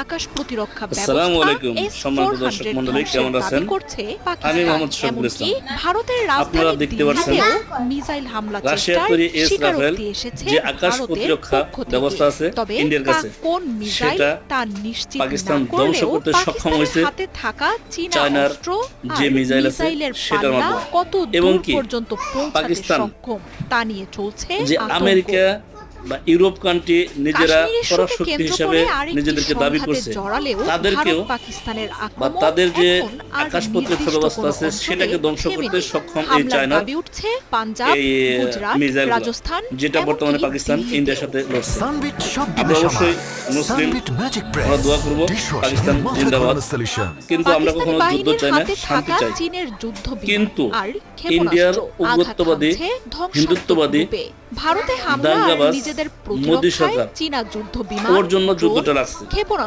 আকাশ প্রতিরক্ষা আসসালামু ব্যবস্থা আলাইকুম সম্মানিত দর্শক মণ্ডলী, কেমন আছেন? আমি মোহাম্মদ শফিকুল ইসলাম। ভারতের আপনারা রাজধানী দেখতে পাচ্ছেন দিল্লিতেও মিসাইল হামলা রাশিয়ার চেষ্টার তৈরি এস রাফেল স্বীকারোক্তি এসেছে যে আকাশ ভারতের প্রতিরক্ষা পক্ষ থেকে। ব্যবস্থা আছে তবে ইন্ডিয়ার তা কাছে, কোন মিসাইল সেটা তা নিশ্চিত পাকিস্তান না ধ্বংস করলেও করতে সক্ষম পাকিস্তানের হয়েছে হাতে থাকা চীনা চায়নার অস্ত্র যে আর মিসাইল আছে মিসাইলের সেটার পাল্লা মাধ্যমে। কত এবং দূর কি পর্যন্ত পৌঁছাতে পাকিস্তান সক্ষম তা নিয়ে চলছে যে আতঙ্ক। আমেরিকা বা ইউরোপ কান্ট্রি নিজেরা কাশ্মীর ইস্যুকে পরাশক্তি কেন্দ্র হিসেবে করে আরেকটি নিজেদেরকে দাবি সংঘাতে করছে, জড়ালেও তাদেরকেও ভারত পাকিস্তানের বা আক্রমণ তাদের যে এখন আর আকাশ প্রতিরক্ষা নির্দিষ্ট ব্যবস্থা কোনো আছে অঞ্চলে সেটাকে ধ্বংস থেমে করতে নেই। সক্ষম এই হামলার চায়নার দাবি উঠছে পাঞ্জাব, এই গুজরাট, মিসাইলগুলো, রাজস্থান, যেটা বর্তমানে এমনকি পাকিস্তান দিল্লিতেও। ইন্ডিয়ার সাথে লড়ছে। সানবিট সব আমরা দিনের অবশ্যই সমান। মুসলিম, সানবিট ম্যাজিক আমরা প্রেস দোয়া করব পাকিস্তান জিন্দাবাদ, সলিউশন। কিন্তু আমরা পাকিস্তানি কখনো যুদ্ধ বাহিনীর চাই না, হাতে শান্তি থাকা চাই। চীনের যুদ্ধ বিমান কিন্তু আর ইন্ডিয়ার ক্ষেপণাস্ত্র উগ্রত্ববাদী, আঘাত হানছে ধ্বংসাত্মক হিন্দুত্ববাদী, রূপে। ভারতে হামলা আর দাঙ্গাবাজ নিজেদের মোদী প্রতিরক্ষায় সরকার চীনা যুদ্ধ বিমান, ওর জন্য ড্রোন, যুদ্ধটা লাগছে। ক্ষেপণাস্ত্র